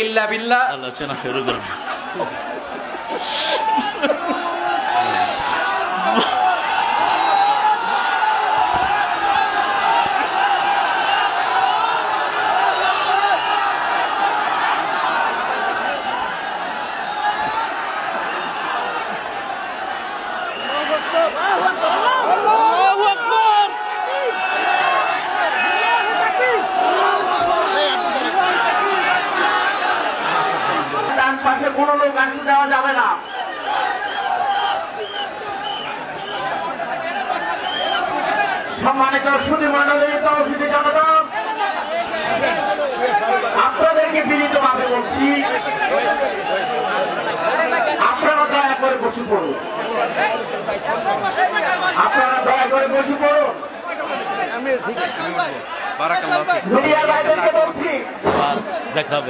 ইল্লা বিল্লাহ। আলোচনা শুরু করুন। পাশে কোনো লোক আসতে দেওয়া যাবে না। সম্মানিত সুধী মণ্ডলী, তৌহিদি জনতা, আপনাদেরকে বিনীতভাবে বলছি, আপনারা দয়া করে বসে পড়ুন। আপনারা দয়া করে বসে পড়ুন। মিডিয়া ভাইদেরকে বলছি দেখাবে